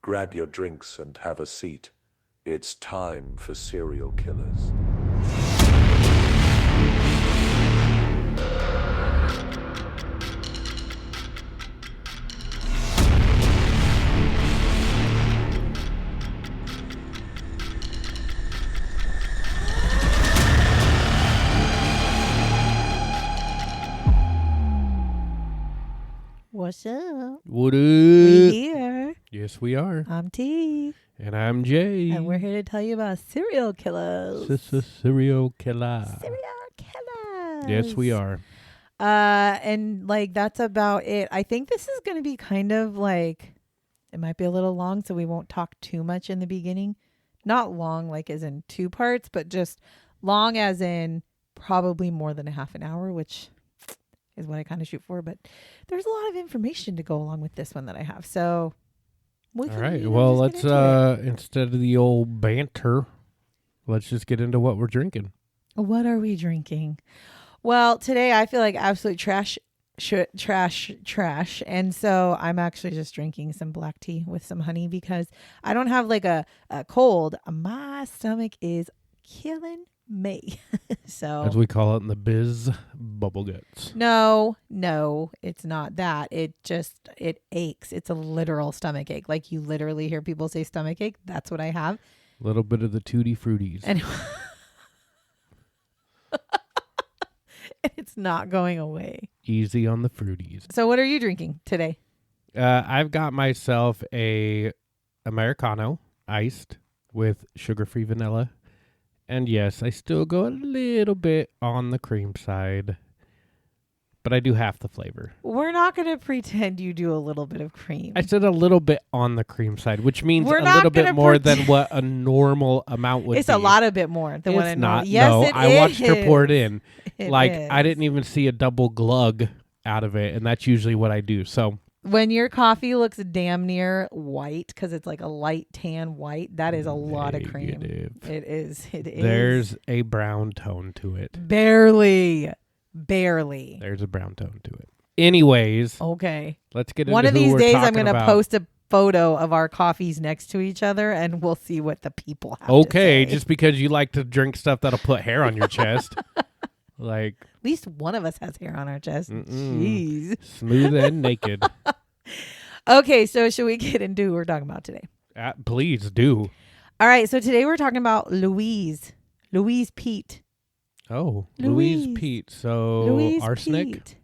Grab your drinks and have a seat. It's time for serial killers. What's up? What We up? here. Yes, we are. I'm T. And I'm Jay. And we're here to tell you about serial killers. Serial killer. Serial killers. Yes, we are. And like that's about it. I think this is going to be kind of like, it might be a little long, so we won't talk too much in the beginning. Not long, like as in 2 parts, but just long as in probably more than a half an hour, which is what I kind of shoot for. But there's a lot of information to go along with this one that I have. So All right. Well, let's instead of the old banter, let's just get into what we're drinking. What are we drinking? Well, today I feel like absolute trash. And so I'm actually just drinking some black tea with some honey because I don't have like a cold. My stomach is killing me. So As we call it in the biz, bubble guts. no, it's not that. It aches. It's a literal stomach ache. Like you literally hear people say stomach ache. That's what I have. A little bit of the tutti fruities. And it's not going away. Easy on the fruities. So what are you drinking today? I've got myself a Americano iced with sugar-free vanilla. And yes, I still go a little bit on the cream side, but I do half the flavor. We're not going to pretend you do a little bit of cream. I said a little bit on the cream side, which means We're a not little bit gonna more than what a normal amount would It's be. a lot of bit more than what I It's know. not. Yes, no, it I watched her pour it is. in. It I is. didn't even see a double glug out of it, and that's usually what I do. So When your coffee looks damn near white because it's like a light tan white, that is a lot of cream. negative. It is. There's a brown tone to it. Barely. There's a brown tone to it. Anyways, Okay. let's get into One of who these we're days, I'm talking going to about. post a photo of our coffees next to each other, and we'll see what the people have to Okay, say. just because you like to drink stuff that'll put hair on your chest. Like, At least one of us has hair on our chest. Mm-mm. Jeez. smooth and naked. Okay, so should we get into who we're talking about today? Please do. All right, so today we're talking about Louise Peete. Oh, Louise. Louise Peete. So Louise arsenic. Peete.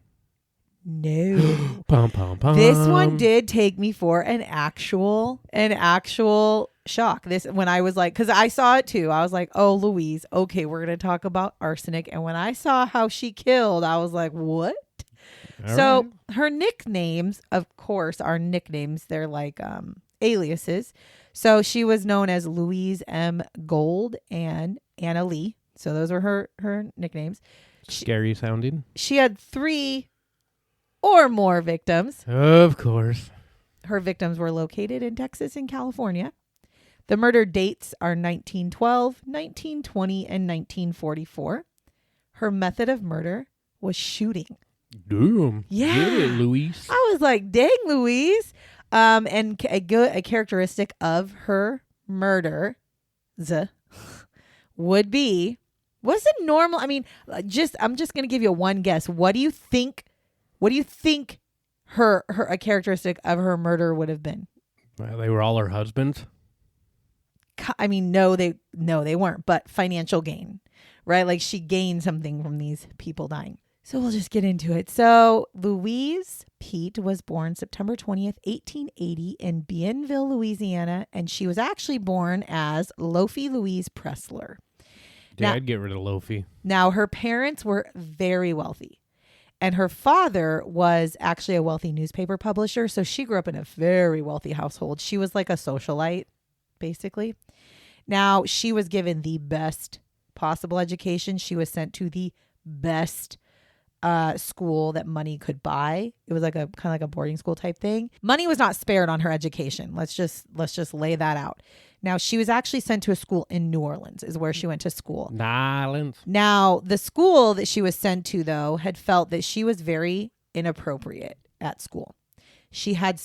No. Pum pum pum. This one did take me for an actual shock. This when I was like, because I saw it too. I was like, oh, Louise. Okay, we're gonna talk about arsenic. And when I saw how she killed, I was like, what? All So right. her nicknames, of course, are nicknames. They're like aliases. So she was known as Louise M. Gold and Anna Lee. So those were her nicknames. Scary sounding. She had 3 or more victims. Of course. Her victims were located in Texas and California. The murder dates are 1912, 1920, and 1944. Her method of murder was shooting. Damn. Yeah. Get it, Louise. I was like, dang, Louise. And a characteristic of her murder would be, was it normal? I mean, I'm just going to give you one guess. What do you think her a characteristic of her murder would have been? Well, they were all her husbands. I mean, no, they weren't, but financial gain, right? Like she gained something from these people dying. So we'll just get into it. So Louise Peete was born September 20th, 1880 in Bienville, Louisiana. And she was actually born as Lophie Louise Pressler. Yeah, Now- I'd get rid of Lophie. Now, her parents were very wealthy. And her father was actually a wealthy newspaper publisher. So she grew up in a very wealthy household. She was like a socialite, basically. Now, she was given the best possible education. She was sent to the best school that money could buy. It was like a kind of like a boarding school type thing. Money was not spared on her education. Let's just lay that out. Now, she was actually sent to a school in New Orleans is where she went to school. Nylons. Now, the school that she was sent to, though, had felt that she was very inappropriate at school. She had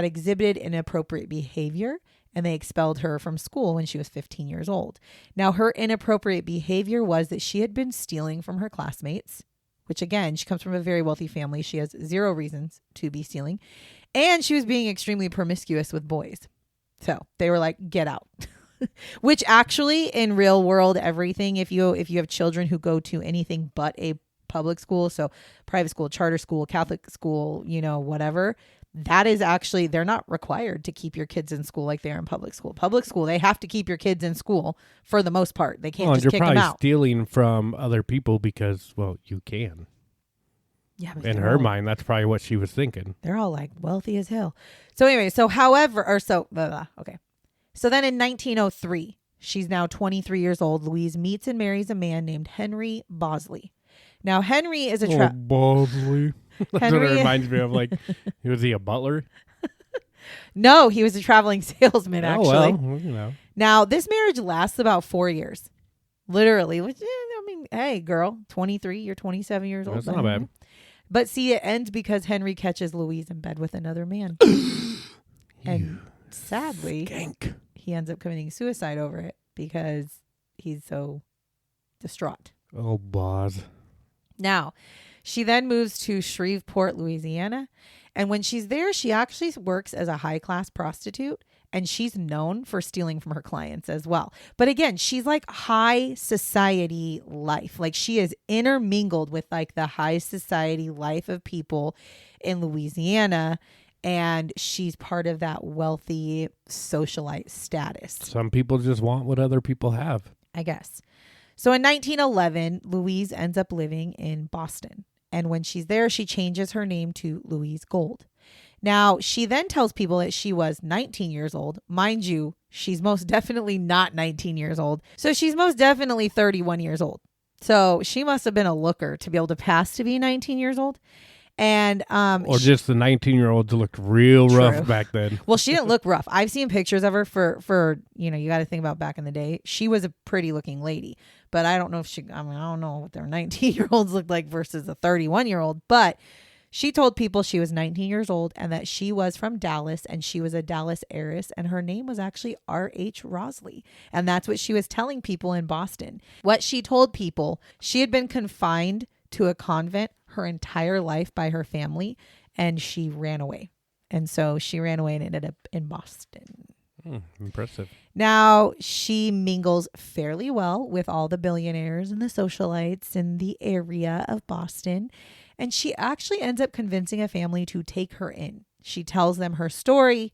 exhibited inappropriate behavior, and they expelled her from school when she was 15 years old. Now, her inappropriate behavior was that she had been stealing from her classmates, which again, she comes from a very wealthy family. She has zero reasons to be stealing. And she was being extremely promiscuous with boys. So they were like, get out. Which actually, in real world everything, if you have children who go to anything but a public school, so private school, charter school, Catholic school, whatever, that is actually, they're not required to keep your kids in school like they are in public school. Public school, they have to keep your kids in school for the most part. They can't just kick them out. You're probably stealing from other people because, well, you can. Yeah, in her mind, that's probably what she was thinking. They're all like wealthy as hell. So anyway, so then in 1903, she's now 23 years old. Louise meets and marries a man named Henry Bosley. Now, Henry is a Bosley. That's what it reminds me of. Like, was he a butler? No, he was a traveling salesman, actually. Well. Now, this marriage lasts about 4 years. Literally. Which, I mean, hey, girl, 23, you're 27 years old. That's not bad. But see, it ends because Henry catches Louise in bed with another man. And sadly, skank. He ends up committing suicide over it because he's so distraught. Oh, boss. Now, she then moves to Shreveport, Louisiana. And when she's there, she actually works as a high-class prostitute. And she's known for stealing from her clients as well. But again, she's like high society life. Like she is intermingled with like the high society life of people in Louisiana. And she's part of that wealthy socialite status. Some people just want what other people have, I guess. So in 1911, Louise ends up living in Boston. And when she's there, she changes her name to Louise Gold. Now, she then tells people that she was 19 years old. Mind you, she's most definitely not 19 years old. So she's most definitely 31 years old. So she must have been a looker to be able to pass to be 19 years old. And or just the 19-year-olds looked real rough back then. Well, she didn't look rough. I've seen pictures of her for you got to think about back in the day. She was a pretty looking lady, but I don't know if I don't know what their 19-year-olds looked like versus a 31-year-old. But she told people she was 19 years old and that she was from Dallas and she was a Dallas heiress and her name was actually R.H. Rosley. And that's what she was telling people in Boston. What she told people, she had been confined to a convent her entire life by her family and she ran away. And so she ran away and ended up in Boston. Impressive. Now, she mingles fairly well with all the billionaires and the socialites in the area of Boston. And she actually ends up convincing a family to take her in. She tells them her story,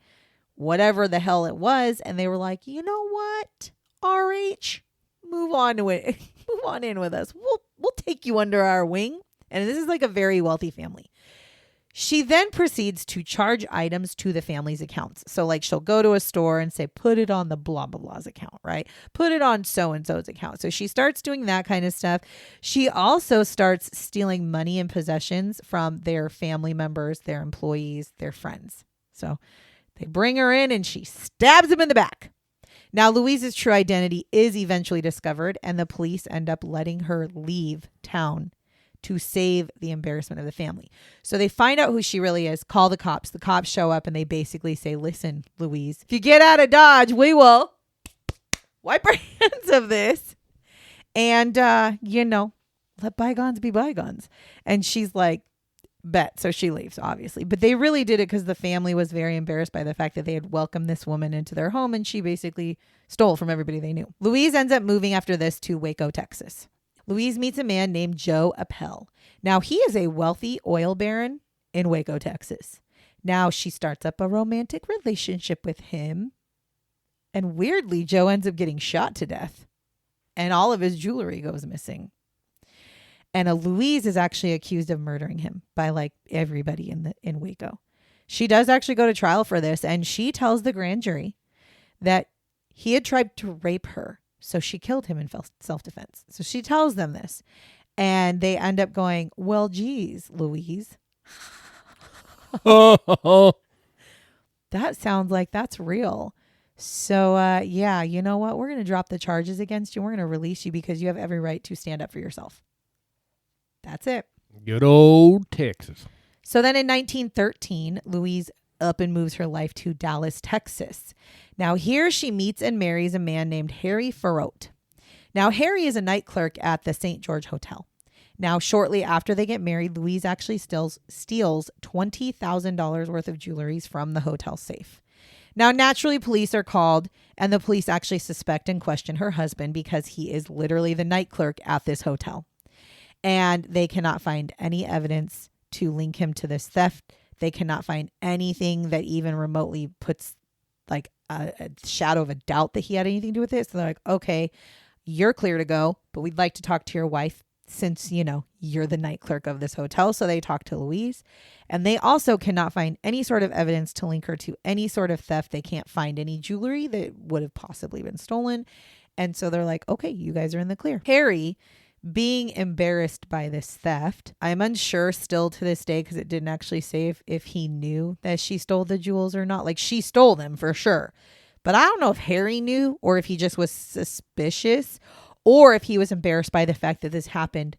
whatever the hell it was. And they were like, you know what, RH, move on to it. Move on in with us. We'll take you under our wing. And this is like a very wealthy family. She then proceeds to charge items to the family's accounts. So like she'll go to a store and say, put it on the blah, blah, blah's account, right? Put it on so-and-so's account. So she starts doing that kind of stuff. She also starts stealing money and possessions from their family members, their employees, their friends. So they bring her in and she stabs them in the back. Now, Louise's true identity is eventually discovered and the police end up letting her leave town to save the embarrassment of the family. So they find out who she really is, call the cops. The cops show up and they basically say, listen, Louise, if you get out of Dodge, we will wipe our hands of this and, let bygones be bygones. And she's like, bet. So she leaves, obviously. But they really did it because the family was very embarrassed by the fact that they had welcomed this woman into their home and she basically stole from everybody they knew. Louise ends up moving after this to Waco, Texas. Louise meets a man named Joe Appel. Now, he is a wealthy oil baron in Waco, Texas. Now, she starts up a romantic relationship with him. And weirdly, Joe ends up getting shot to death. And all of his jewelry goes missing. And Louise is actually accused of murdering him by like everybody in Waco. She does actually go to trial for this. And she tells the grand jury that he had tried to rape her. So she killed him in self-defense. So she tells them this. And they end up going, well, geez, Louise. That sounds like that's real. So, yeah, you know what? We're going to drop the charges against you. We're going to release you because you have every right to stand up for yourself. That's it. Good old Texas. So then in 1913, Louise up and moves her life to Dallas, Texas. Now here she meets and marries a man named Harry Farrote. Now Harry is a night clerk at the St. George Hotel. Now shortly after they get married, Louise actually steals $20,000 worth of jewelry from the hotel safe. Now naturally police are called, and the police actually suspect and question her husband because he is literally the night clerk at this hotel. And they cannot find any evidence to link him to this theft. They cannot find anything that even remotely puts like a shadow of a doubt that he had anything to do with it. So they're like, okay, you're clear to go, but we'd like to talk to your wife since, you know, you're the night clerk of this hotel. So they talk to Louise, and they also cannot find any sort of evidence to link her to any sort of theft. They can't find any jewelry that would have possibly been stolen. And so they're like, okay, you guys are in the clear. Harry, being embarrassed by this theft, I'm unsure still to this day, because it didn't actually say if he knew that she stole the jewels or not. Like, she stole them for sure. But I don't know if Harry knew, or if he just was suspicious, or if he was embarrassed by the fact that this happened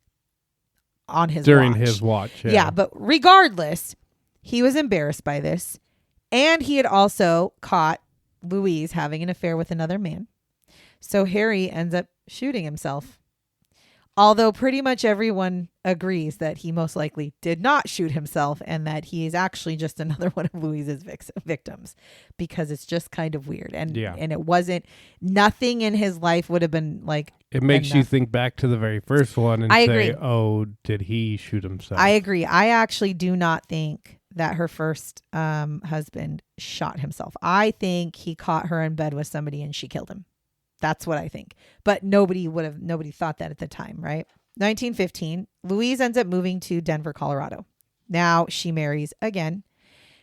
on his during watch. his watch. Yeah, but regardless, he was embarrassed by this. And he had also caught Louise having an affair with another man. So Harry ends up shooting himself. Although pretty much everyone agrees that he most likely did not shoot himself, and that he is actually just another one of Louise's victims, because it's just kind of weird. And and it wasn't, nothing in his life would have been like, it makes you think back to the very first one and agree. Oh, did he shoot himself? I agree. I actually do not think that her first husband shot himself. I think he caught her in bed with somebody and she killed him. That's what I think. But nobody thought that at the time, right? 1915, Louise ends up moving to Denver, Colorado. Now she marries again.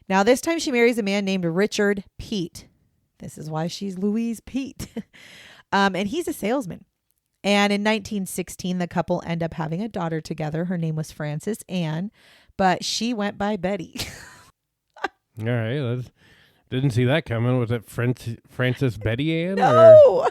Now this time she marries a man named Richard Peete. This is why she's Louise Peete. And he's a salesman. And in 1916, the couple end up having a daughter together. Her name was Frances Ann, but she went by Betty. All right. Didn't see that coming. Was it Frances Betty Ann? No.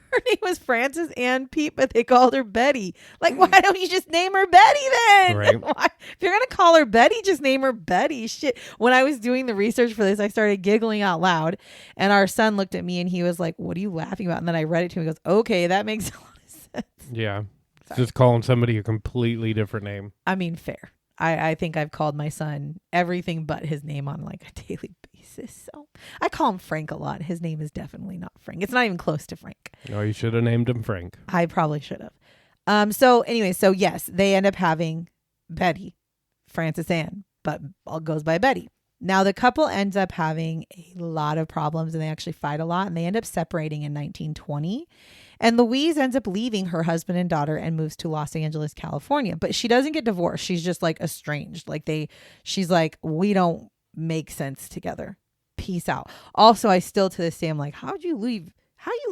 Her name was Frances Ann Peete, but they called her Betty. Like, why don't you just name her Betty then? Right. Why? If you're going to call her Betty, just name her Betty. Shit. When I was doing the research for this, I started giggling out loud, and our son looked at me and he was like, what are you laughing about? And then I read it to him. He goes, okay, that makes a lot of sense. Yeah. Sorry. Just calling somebody a completely different name. I mean, fair. I think I've called my son everything but his name on like a daily basis. So I call him Frank a lot. His name is definitely not Frank. It's not even close to Frank. No, you should have named him Frank. I probably should have. So anyway, so yes, they end up having Betty, Frances Ann, but all goes by Betty. Now the couple ends up having a lot of problems, and they actually fight a lot, and they end up separating in 1920. And Louise ends up leaving her husband and daughter and moves to Los Angeles, California. But she doesn't get divorced. She's just like estranged. She's like, we don't make sense together. Peace out. Also, I still to this day, I'm like, how do you leave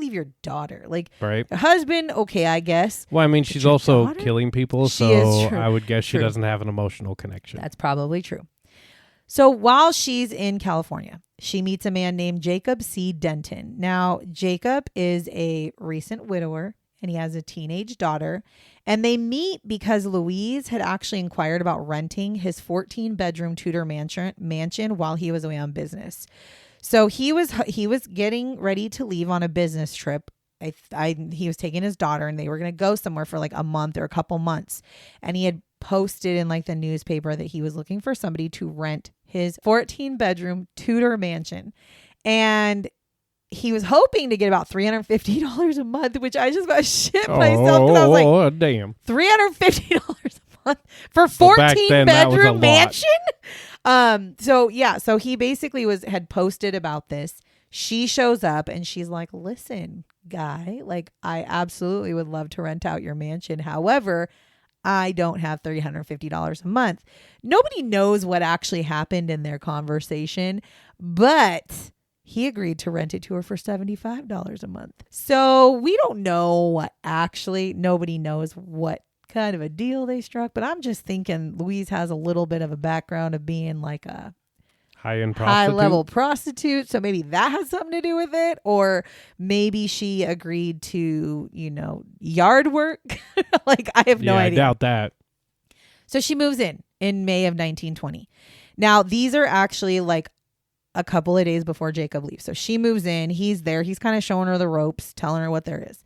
your daughter? Like, right. Husband, okay, I guess. Well, I mean, she's also daughter? killing people, She so is true. I would guess she True. doesn't have an emotional connection. That's probably true. So while she's in California, she meets a man named Jacob C. Denton. Now, Jacob is a recent widower, and he has a teenage daughter. And they meet because Louise had actually inquired about renting his 14-bedroom Tudor mansion while he was away on business. So he was getting ready to leave on a business trip. He was taking his daughter, and they were going to go somewhere for like a month or a couple months. And he had posted in like the newspaper that he was looking for somebody to rent his 14-bedroom Tudor mansion. And he was hoping to get about $350 a month, which I just about shit myself, because I was like, damn, $350 a month for 14-bedroom mansion. So he basically had posted about this. She shows up and she's like, listen, guy, like, I absolutely would love to rent out your mansion. However, I don't have $350 a month. Nobody knows what actually happened in their conversation, but he agreed to rent it to her for $75 a month. So we don't know what nobody knows what kind of a deal they struck, but I'm just thinking Louise has a little bit of a background of being like a high-level prostitute, so maybe that has something to do with it. Or maybe she agreed to, yard work. Like, I have no idea. I doubt that. So she moves in. in May of 1920. Now, these are actually like a couple of days before Jacob leaves. So she moves in. He's there. He's kind of showing her the ropes, telling her what there is.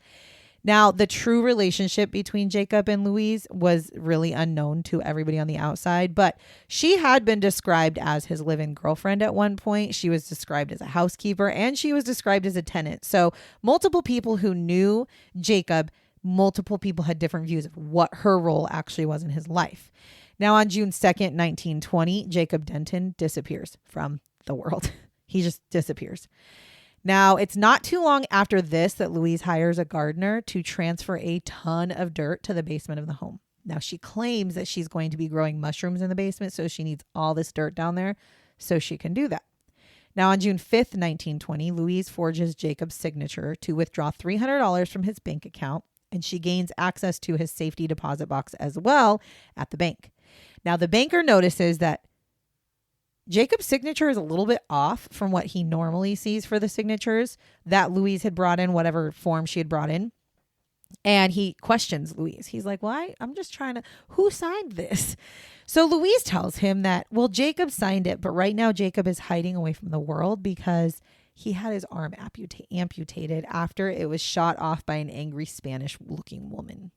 Now, the true relationship between Jacob and Louise was really unknown to everybody on the outside, but she had been described as his live-in girlfriend at one point. She was described as a housekeeper, and she was described as a tenant. So multiple people who knew Jacob, multiple people had different views of what her role actually was in his life. Now, on June 2nd, 1920, Jacob Denton disappears from the world. He just disappears. Now, it's not too long after this that Louise hires a gardener to transfer a ton of dirt to the basement of the home. Now, she claims that she's going to be growing mushrooms in the basement, so she needs all this dirt down there so she can do that. Now, on June 5th, 1920, Louise forges Jacob's signature to withdraw $300 from his bank account, and she gains access to his safety deposit box as well at the bank. Now, the banker notices that Jacob's signature is a little bit off from what he normally sees for the signatures that Louise had brought in, whatever form she had brought in. And he questions Louise. He's like, well, I'm just trying to, who signed this? So Louise tells him that, well, Jacob signed it, but right now Jacob is hiding away from the world because he had his arm amputated after it was shot off by an angry Spanish looking woman.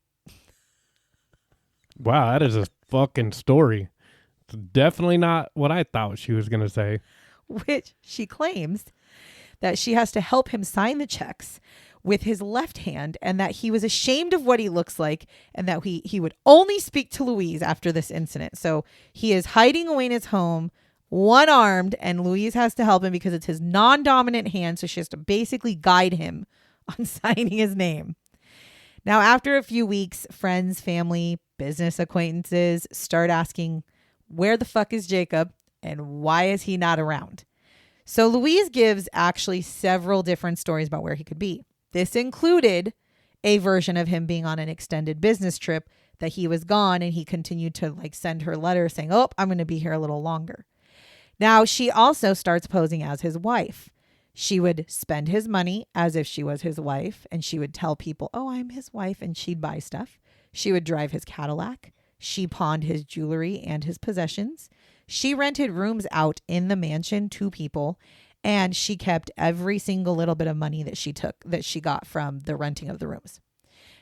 Wow, that is a fucking story. It's definitely not what I thought she was going to say. Which she claims that she has to help him sign the checks with his left hand, and that he was ashamed of what he looks like, and that he would only speak to Louise after this incident. So he is hiding away in his home, one-armed, and Louise has to help him because it's his non-dominant hand, so she has to basically guide him on signing his name. Now, after a few weeks, friends, family, business acquaintances start asking, where the fuck is Jacob and why is he not around? So Louise gives actually several different stories about where he could be. This included a version of him being on an extended business trip, that he was gone, and he continued to like send her letters saying, oh, I'm going to be here a little longer. Now, she also starts posing as his wife. She would spend his money as if she was his wife, and she would tell people, oh, I'm his wife, and she'd buy stuff. She would drive his Cadillac. She pawned his jewelry and his possessions. She rented rooms out in the mansion to people, and she kept every single little bit of money that she got from the renting of the rooms.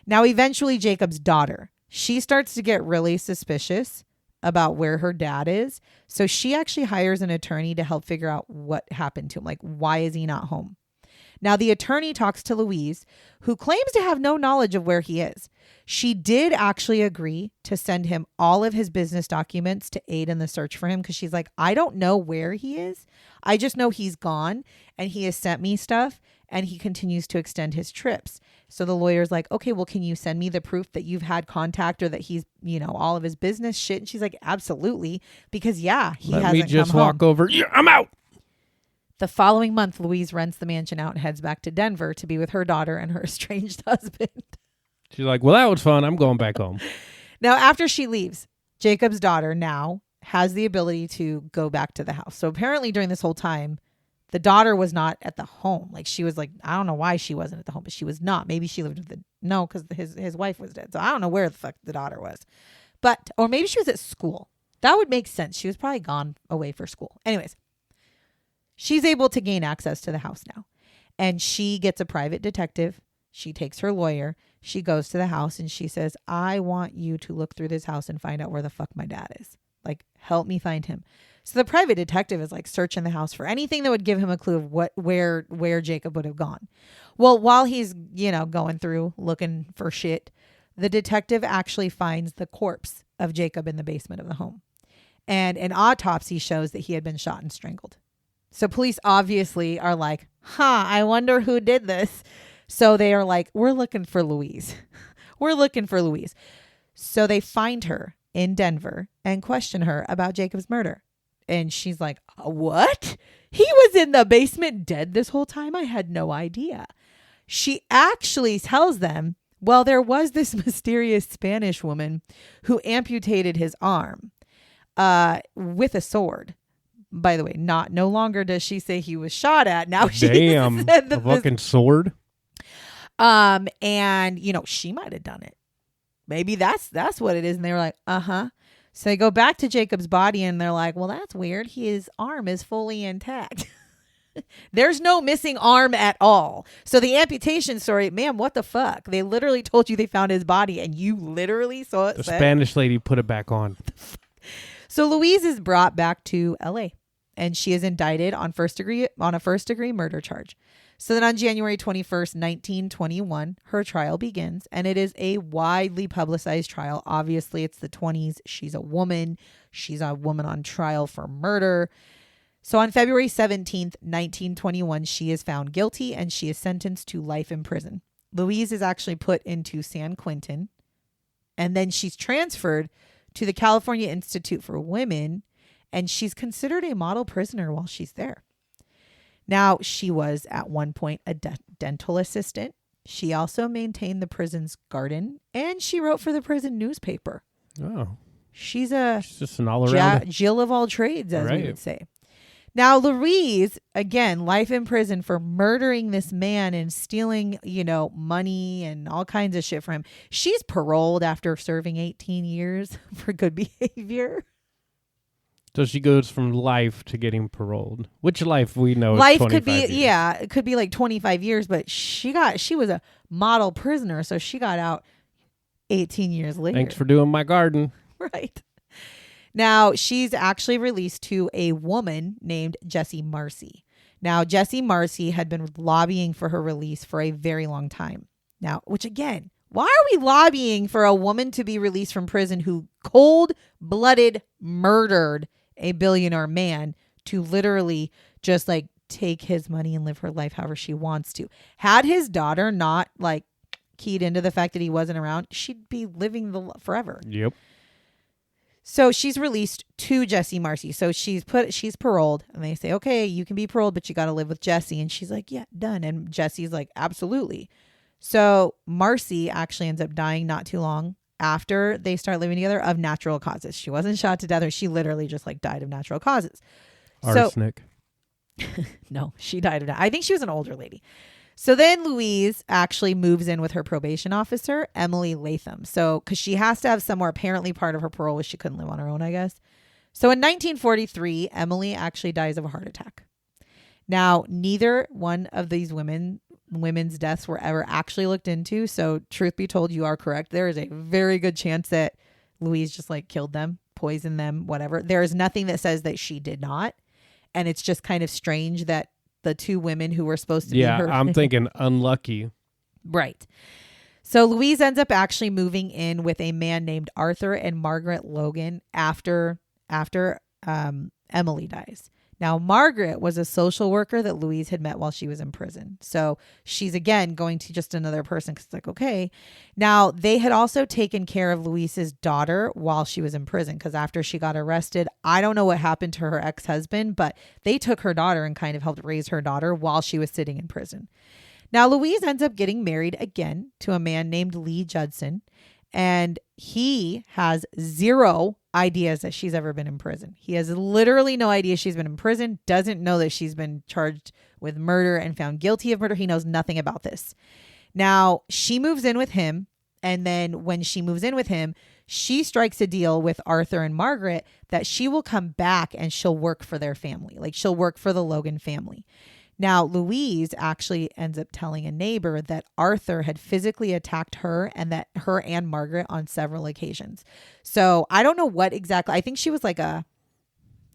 Now, eventually, Jacob's daughter, she starts to get really suspicious about where her dad is. So she actually hires an attorney to help figure out what happened to him. Like, why is he not home? Now, the attorney talks to Louise, who claims to have no knowledge of where he is. She did actually agree to send him all of his business documents to aid in the search for him, because she's like, I don't know where he is. I just know he's gone, and he has sent me stuff, and he continues to extend his trips. So the lawyer's like, okay, well, can you send me the proof that you've had contact, or that he's, all of his business shit? And she's like, absolutely. Because he hasn't come home. Let me just walk over. Yeah, I'm out. The following month, Louise rents the mansion out and heads back to Denver to be with her daughter and her estranged husband. She's like, well, that was fun. I'm going back home. Now, after she leaves, Jacob's daughter now has the ability to go back to the house. So apparently during this whole time, the daughter was not at the home. Like, she was like, I don't know why she wasn't at the home, but she was not. Maybe she lived with because his wife was dead. So I don't know where the fuck the daughter was. Or maybe she was at school. That would make sense. She was probably gone away for school. Anyways, she's able to gain access to the house now. And she gets a private detective. She takes her lawyer. She goes to the house and she says, I want you to look through this house and find out where the fuck my dad is. Like, help me find him. So the private detective is like searching the house for anything that would give him a clue of where Jacob would have gone. Well, while he's, going through looking for shit, the detective actually finds the corpse of Jacob in the basement of the home. And an autopsy shows that he had been shot and strangled. So police obviously are like, I wonder who did this. So they are like, we're looking for Louise. We're looking for Louise. So they find her in Denver and question her about Jacob's murder. And she's like, what? He was in the basement dead this whole time? I had no idea. She actually tells them, well, there was this mysterious Spanish woman who amputated his arm with a sword. By the way, no longer does she say he was shot at. Now she said the fucking sword. And she might have done it. Maybe that's what it is. And they were like, So they go back to Jacob's body and they're like, well, that's weird. His arm is fully intact. There's no missing arm at all. So the amputation story, man, what the fuck? They literally told you they found his body and you literally saw it. The Spanish lady put it back on. So Louise is brought back to LA and she is indicted on a first degree murder charge. So then on January 21st, 1921, her trial begins, and it is a widely publicized trial. Obviously, it's the 20s. She's a woman. She's a woman on trial for murder. So on February 17th, 1921, she is found guilty and she is sentenced to life in prison. Louise is actually put into San Quentin, and then she's transferred to the California Institute for Women, and she's considered a model prisoner while she's there. Now, she was at one point a dental assistant. She also maintained the prison's garden, and she wrote for the prison newspaper. Oh. She's just an all-around. Jill of all trades, as we would say. Now, Louise, again, life in prison for murdering this man and stealing, money and all kinds of shit from him. She's paroled after serving 18 years for good behavior. So she goes from life to getting paroled. Which life we know life is 25 could be years. it could be like 25 years, but she was a model prisoner, so she got out 18 years later. Thanks for doing my garden. Right. Now, she's actually released to a woman named Jessie Marcy. Now, Jessie Marcy had been lobbying for her release for a very long time. Now, which again, why are we lobbying for a woman to be released from prison who cold-blooded murdered a billionaire man to literally just like take his money and live her life however she wants to? Had his daughter not like keyed into the fact that he wasn't around, she'd be living forever. Yep. So she's released to Jessie Marcy. So she's paroled, and they say, okay, you can be paroled, but you got to live with Jessie. And she's like, yeah, done. And Jessie's like, absolutely. So Marcy actually ends up dying not too long after they start living together of natural causes. She wasn't shot to death, or she literally just like died of natural causes. Arsenic. No, she died of that. I think she was an older lady. So then Louise actually moves in with her probation officer, Emily Latham. So, because she has to have somewhere, apparently part of her parole was she couldn't live on her own, I guess. So in 1943, Emily actually dies of a heart attack. Now, neither one of these women's deaths were ever actually looked into. So truth be told, you are correct. There is a very good chance that Louise just like killed them, poisoned them, whatever. There is nothing that says that she did not. And it's just kind of strange that the two women who were supposed to be her. Yeah, I'm thinking unlucky. Right. So Louise ends up actually moving in with a man named Arthur and Margaret Logan after Emily dies. Now, Margaret was a social worker that Louise had met while she was in prison. So she's, again, going to just another person because it's like, okay. Now, they had also taken care of Louise's daughter while she was in prison because after she got arrested, I don't know what happened to her ex-husband, but they took her daughter and kind of helped raise her daughter while she was sitting in prison. Now, Louise ends up getting married again to a man named Lee Judson, and he has zero ideas that she's ever been in prison. He has literally no idea she's been in prison, doesn't know that she's been charged with murder and found guilty of murder. He knows nothing about this. Now, she moves in with him, and then when she moves in with him, she strikes a deal with Arthur and Margaret that she will come back and she'll work for their family. Like she'll work for the Logan family. Now, Louise actually ends up telling a neighbor that Arthur had physically attacked her and that her and Margaret on several occasions. So I don't know what exactly. I think she was like I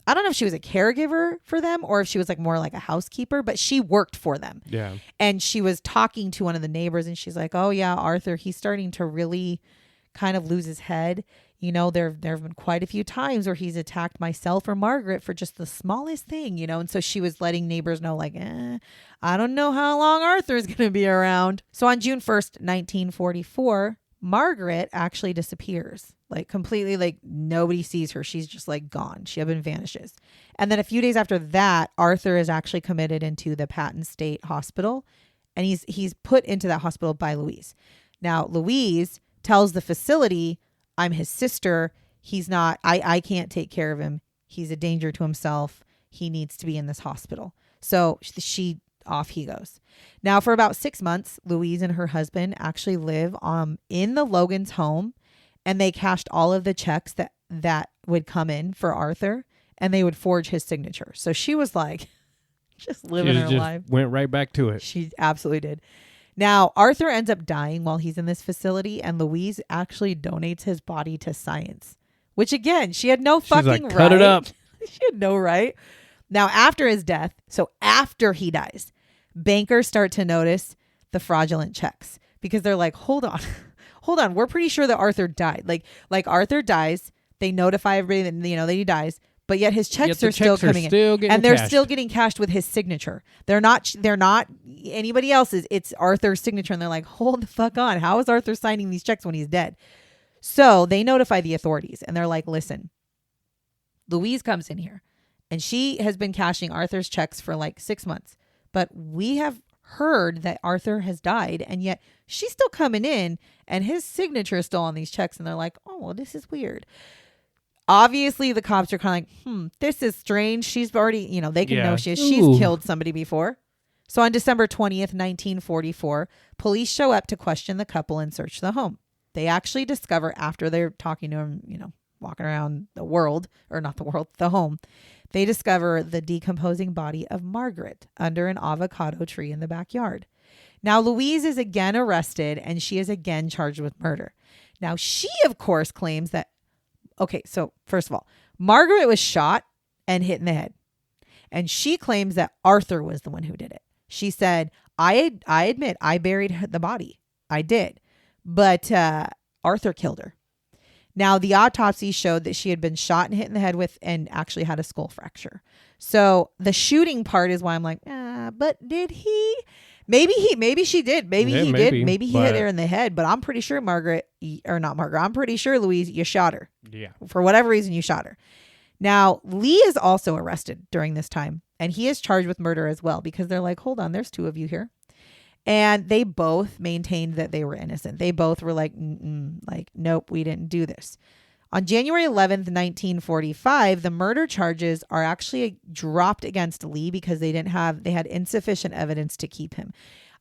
don't know if she was a caregiver for them or if she was like more like a housekeeper, but she worked for them. Yeah. And she was talking to one of the neighbors and she's like, oh yeah, Arthur, he's starting to really kind of lose his head. You know, there have been quite a few times where he's attacked myself or Margaret for just the smallest thing, you know. And so she was letting neighbors know, like, I don't know how long Arthur's going to be around. So on June 1st, 1944, Margaret actually disappears, like completely, like nobody sees her. She's just like gone. She up and vanishes. And then a few days after that, Arthur is actually committed into the Patton State Hospital, and he's put into that hospital by Louise. Now, Louise tells the facility, I'm his sister. He's not, I can't take care of him. He's a danger to himself. He needs to be in this hospital. So off he goes. Now for about 6 months, Louise and her husband actually live in the Logan's home, and they cashed all of the checks that that would come in for Arthur, and they would forge his signature. So she was like, just living her life. Went right back to it. She absolutely did. Now, Arthur ends up dying while he's in this facility, and Louise actually donates his body to science, which again, she had no fucking right. Cut it up. She had no right. Now, after his death, so after he dies, bankers start to notice the fraudulent checks because they're like, hold on. We're pretty sure that Arthur died. Like Arthur dies. They notify everybody that, that he dies. But yet his checks are still coming in, and they're still getting cashed with his signature. They're not anybody else's. It's Arthur's signature, and they're like, hold the fuck on. How is Arthur signing these checks when he's dead? So they notify the authorities, and they're like, listen, Louise comes in here, and she has been cashing Arthur's checks for like 6 months, but we have heard that Arthur has died, and yet she's still coming in, and his signature is still on these checks, and they're like, oh, well, this is weird. Obviously, the cops are kind of like, this is strange. She's already, they can know she's killed somebody before. So on December 20th, 1944, police show up to question the couple and search the home. They actually discover, after they're talking to him, walking around the home, they discover the decomposing body of Margaret under an avocado tree in the backyard. Now, Louise is again arrested, and she is again charged with murder. Now, she, of course, claims that, okay, so first of all, Margaret was shot and hit in the head. And she claims that Arthur was the one who did it. She said, I admit I buried the body. I did. But Arthur killed her. Now, the autopsy showed that she had been shot and hit in the head with and actually had a skull fracture. So the shooting part is why I'm like, but did he? Maybe she did. Maybe he did. Maybe he hit her in the head. But I'm pretty sure I'm pretty sure, Louise, you shot her. Yeah. For whatever reason, you shot her. Now, Lee is also arrested during this time. And he is charged with murder as well. Because they're like, hold on, there's two of you here. And they both maintained that they were innocent. They both were like, nope, we didn't do this. On January 11th, 1945, the murder charges are actually dropped against Lee because they had insufficient evidence to keep him.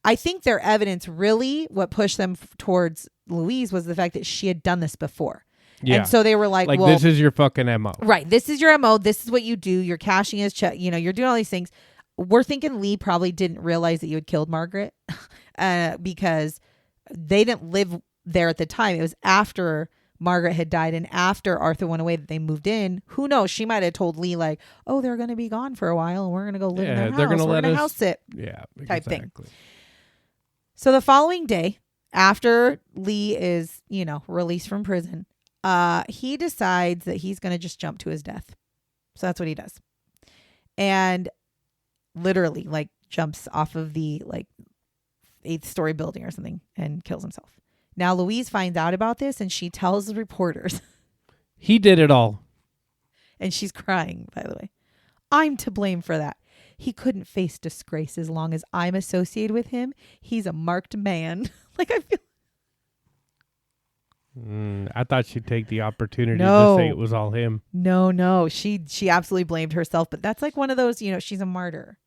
I think their evidence really, what pushed them towards Louise was the fact that she had done this before. Yeah. And so they were like, well, this is your fucking MO. Right. This is your MO. This is what you do. You're cashing his check. You're doing all these things. We're thinking Lee probably didn't realize that you had killed Margaret because they didn't live there at the time. It was after Margaret had died and after Arthur went away that they moved in. Who knows? She might have told Lee like, oh, they're going to be gone for a while and we're going to go live in their house. We're going to house sit. Yeah, type thing. So the following day, after Lee is, released from prison, he decides that he's going to just jump to his death. So that's what he does. And literally jumps off of the 8th story building or something and kills himself. Now, Louise finds out about this and she tells the reporters. He did it all. And she's crying, by the way. I'm to blame for that. He couldn't face disgrace as long as I'm associated with him. He's a marked man. I feel. I thought she'd take the opportunity to say it was all him. No. She absolutely blamed herself. But that's one of those, she's a martyr.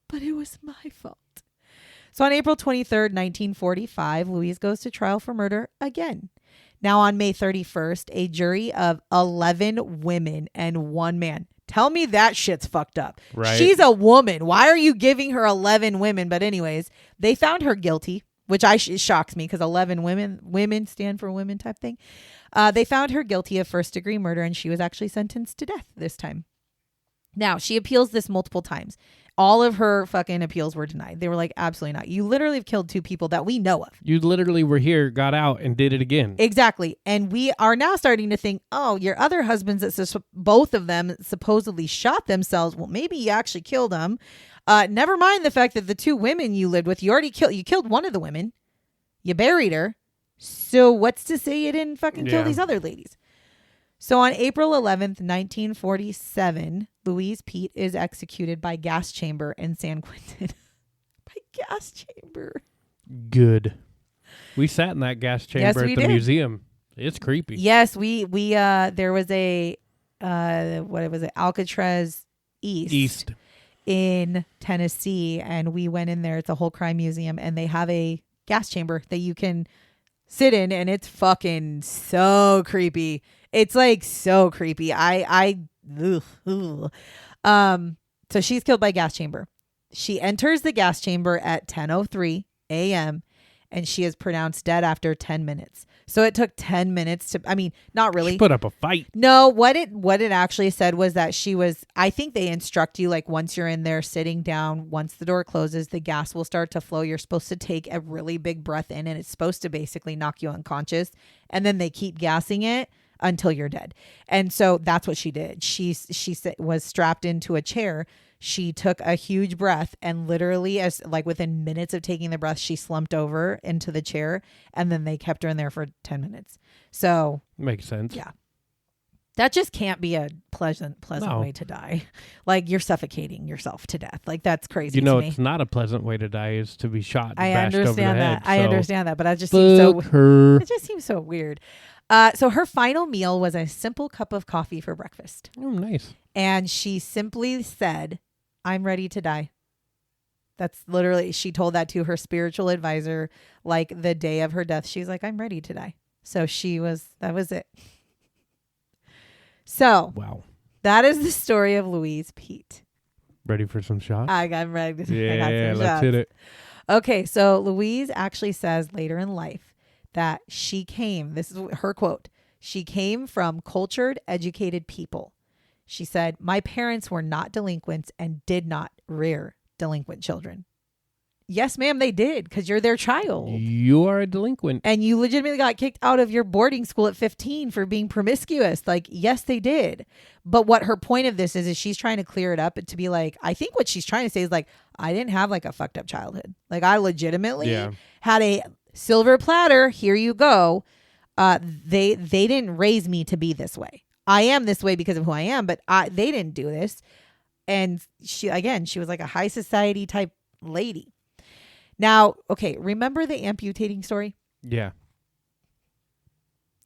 But it was my fault. So on April 23rd, 1945, Louise goes to trial for murder again. Now on May 31st, a jury of 11 women and 1 man. Tell me that shit's fucked up. Right. She's a woman. Why are you giving her 11 women? But anyways, they found her guilty, which it shocks me because 11 women stand for women type thing. They found her guilty of first-degree murder, and she was actually sentenced to death this time. Now, she appeals this multiple times. All of her fucking appeals were denied. They were like, absolutely not. You literally have killed 2 people that we know of. You literally were here, got out, and did it again. Exactly. And we are now starting to think, oh, your other husbands, both of them supposedly shot themselves. Well, maybe you actually killed them. Never mind the fact that the 2 women you lived with, you killed one of the women. You buried her. So what's to say you didn't fucking kill these other ladies? So on April 11th, 1947, Louise Peete is executed by gas chamber in San Quentin. By gas chamber. Good. We sat in that gas chamber at the museum. It's creepy. Yes, there was a what was it? Alcatraz East in Tennessee, and we went in there. It's a whole crime museum, and they have a gas chamber that you can sit in, and it's fucking so creepy. It's like so creepy. Ugh, ugh. So she's killed by gas chamber. She enters the gas chamber at 10:03 a.m. and she is pronounced dead after 10 minutes. So it took 10 minutes to, I mean, not really. She put up a fight. No, what it actually said was that I think they instruct you, like, once you're in there sitting down, once the door closes, the gas will start to flow. You're supposed to take a really big breath in and it's supposed to basically knock you unconscious. And then they keep gassing it until you're dead. And so that's what she did. She was strapped into a chair. She took a huge breath and literally, as like within minutes of taking the breath, she slumped over into the chair, and then they kept her in there for 10 minutes. So makes sense. Yeah. That just can't be a pleasant No. way to die. Like, you're suffocating yourself to death. Like, that's crazy. You know, to me. it's not a pleasant way to die, is to be shot and I bashed over the understand head. that. I so understand that, but that just seems so. fuck her. It just seems so weird. So her final meal was a simple cup of coffee for breakfast. Oh, nice. And she simply said, "I'm ready to die." That's literally, she told that to her spiritual advisor, like the day of her death. She's like, "I'm ready to die." So that was it. So Wow. that is the story of Louise Peete. Ready for some shots? I got ready. I got Yeah, some let's shots. hit it. Okay, so Louise actually says later in life that this is her quote, she came from cultured, educated people. She said, "My parents were not delinquents and did not rear delinquent children." Yes, ma'am, they did, because you're their child. You are a delinquent. And you legitimately got kicked out of your boarding school at 15 for being promiscuous. Like, yes, they did. But what her point of this is she's trying to clear it up to be like, I think what she's trying to say is like, I didn't have like a fucked up childhood. Like, I legitimately had a silver platter. Here you go. They didn't raise me to be this way. I am this way because of who I am, but they didn't do this. And she was like a high society type lady. Now, okay, remember the amputating story? Yeah.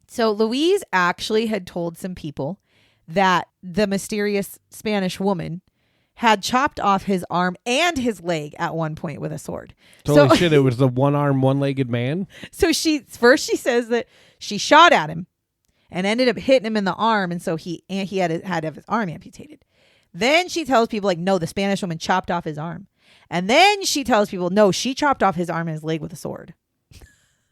So Louise actually had told some people that the mysterious Spanish woman had chopped off his arm and his leg at one point with a sword. Holy shit, it was the one-armed, one-legged man? So she says that she shot at him and ended up hitting him in the arm, and so he had to have his arm amputated. Then she tells people, like, no, the Spanish woman chopped off his arm. And then she tells people, no, she chopped off his arm and his leg with a sword.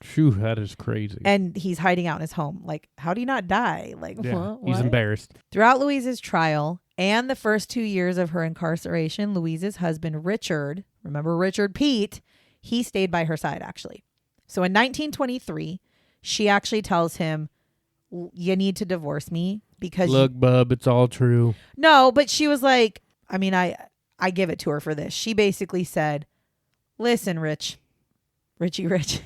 Phew, that is crazy. And he's hiding out in his home. Like, how do you not die? Like, yeah, what? He's embarrassed. Throughout Louise's trial and the first 2 years of her incarceration, Louise's husband, Richard, remember Richard Peete, he stayed by her side, actually. So in 1923, she actually tells him, "You need to divorce me because..." Look, bub, it's all true. No, but she was like, I mean, I give it to her for this. She basically said, "Listen, Richie Rich,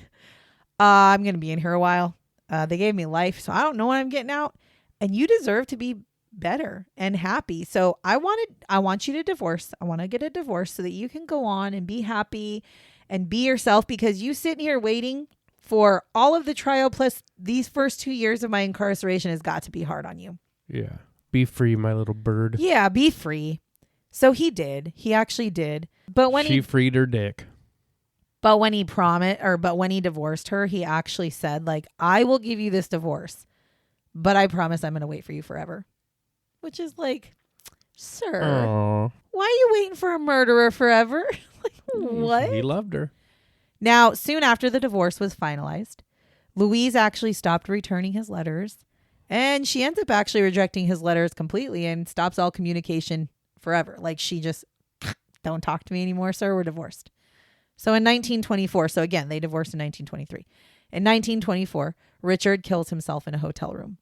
I'm going to be in here a while. They gave me life, so I don't know when I'm getting out. And you deserve to be better and happy. So I want you to divorce. I want to get a divorce so that you can go on and be happy and be yourself, because you sitting here waiting for all of the trial plus these first 2 years of my incarceration has got to be hard on you." Yeah. Be free, my little bird. Yeah, be free. So he did. He actually did. But when she freed her dick. But when he divorced her, he actually said, like, "I will give you this divorce, but I promise I'm going to wait for you forever." Which is like, sir, Aww. why are you waiting for a murderer forever? Like, what? He loved her. Now, soon after the divorce was finalized, Louise actually stopped returning his letters, and she ends up actually rejecting his letters completely and stops all communication forever. Like, she just, "Don't talk to me anymore, sir. We're divorced." So in 1924, so again, they divorced in 1923. In 1924, Richard kills himself in a hotel room.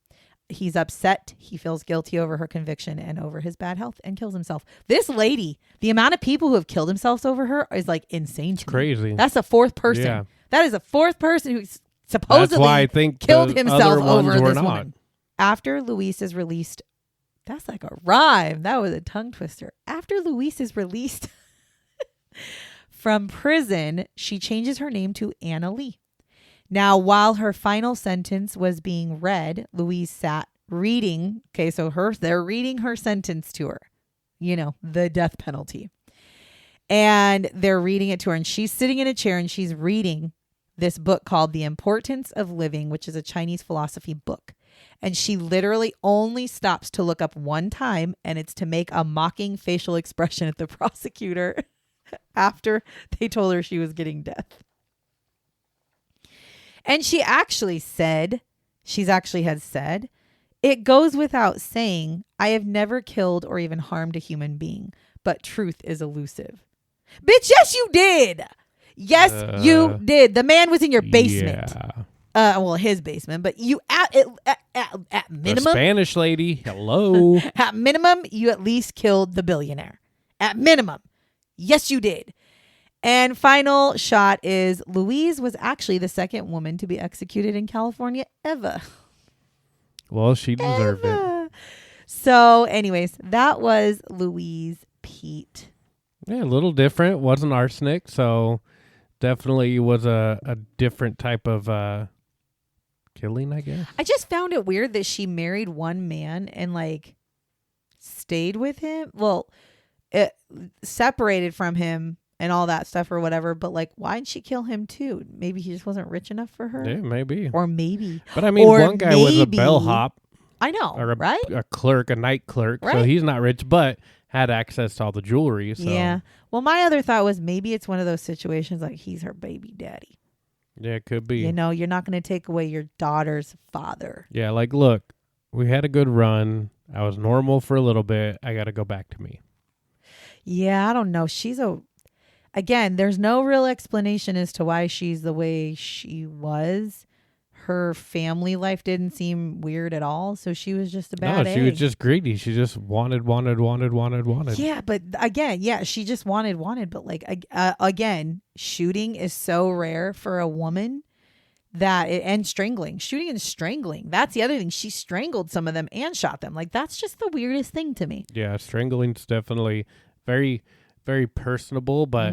He's upset. He feels guilty over her conviction and over his bad health, and kills himself. This lady, the amount of people who have killed themselves over her is like insane to me. Crazy. That's the fourth person. Yeah. That is the fourth person who supposedly That's why I think killed the himself other ones over were this not. woman. After Louise is released, that's like a rhyme. That was a tongue twister. After Louise is released from prison, she changes her name to Anna Lee. Now, while her final sentence was being read, Louise sat reading. Okay, so they're reading her sentence to her. You know, the death penalty. And they're reading it to her, and she's sitting in a chair and she's reading this book called The Importance of Living, which is a Chinese philosophy book. And she literally only stops to look up one time, and it's to make a mocking facial expression at the prosecutor after they told her she was getting death. And she actually said, it goes without saying, I have never killed or even harmed a human being, but truth is elusive. Bitch, yes, you did. Yes, you did. The man was in your basement. Yeah. Well, his basement, but you at minimum, The Spanish lady. Hello. at minimum, you at least killed the billionaire. At minimum. Yes, you did. And final shot is Louise was actually the second woman to be executed in California ever. Well, she deserved it. So, anyways, that was Louise Peete. Yeah, a little different. Wasn't arsenic, so definitely was a different type of killing, I guess. I just found it weird that she married one man and like stayed with him. Well, it separated from him and all that stuff or whatever. But like, why didn't she kill him too? Maybe he just wasn't rich enough for her. Yeah, maybe. Or maybe. But I mean, or one guy was a bellhop. I know, Or right? a clerk, a night clerk. Right. So he's not rich, but had access to all the jewelry. So. Yeah. Well, my other thought was maybe it's one of those situations like he's her baby daddy. Yeah, it could be. You know, you're not going to take away your daughter's father. Yeah, like, look, we had a good run. I was normal for a little bit. I got to go back to me. Yeah, I don't know. Again, there's no real explanation as to why she's the way she was. Her family life didn't seem weird at all. So she was just a bad egg. She was just greedy. She just wanted. Yeah, but again, she just wanted. But like, again, shooting is so rare for a woman and strangling. Shooting and strangling. That's the other thing. She strangled some of them and shot them. Like, that's just the weirdest thing to me. Yeah, strangling's definitely very, very personable, but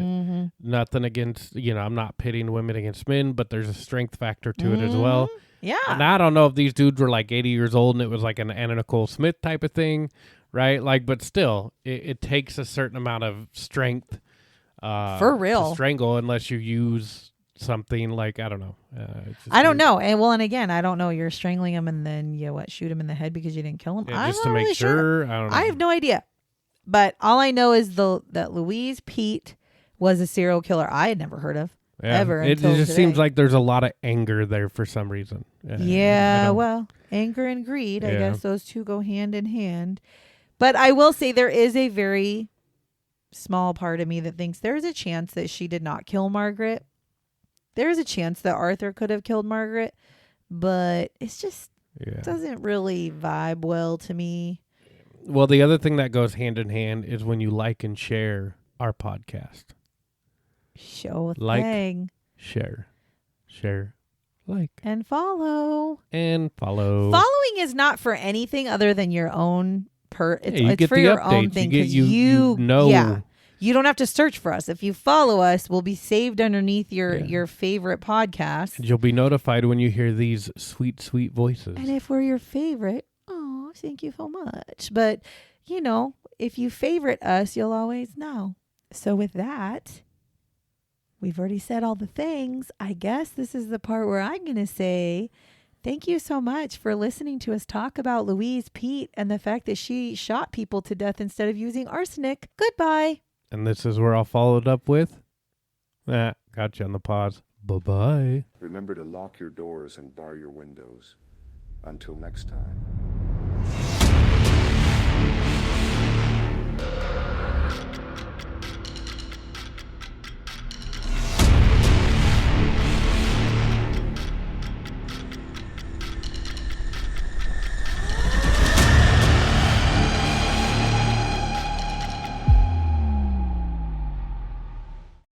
nothing against, I'm not pitting women against men, but there's a strength factor to it as well. Yeah. And I don't know if these dudes were like 80 years old and it was like an Anna Nicole Smith type of thing, right? Like, but still, it takes a certain amount of strength for real to strangle unless you use something like, I don't know. I don't know. And again, I don't know. You're strangling him and then shoot him in the head because you didn't kill him. Yeah, just to make sure. I don't know. I have no idea. But all I know is that Louise Peete was a serial killer I had never heard of ever. It until just today. seems like there's a lot of anger there for some reason. Yeah, well, anger and greed, I guess those two go hand in hand. But I will say there is a very small part of me that thinks there's a chance that she did not kill Margaret. There's a chance that Arthur could have killed Margaret, but it's just doesn't really vibe well to me. Well, the other thing that goes hand in hand is when you like and share our podcast. Show a like, thing. Share, like. And follow. Follow. Following is not for anything other than your own it's get for the your updates. own thing. You know. Yeah. You don't have to search for us. If you follow us, we'll be saved underneath your favorite podcast. You'll be notified when you hear these sweet, sweet voices. And if we're your favorite, oh, thank you so much. But, if you favorite us, you'll always know. So with that, we've already said all the things. I guess this is the part where I'm going to say thank you so much for listening to us talk about Louise Peete and the fact that she shot people to death instead of using arsenic. Goodbye. And this is where I'll follow it up with. Got you on the pause. Bye-bye. Remember to lock your doors and bar your windows. Until next time.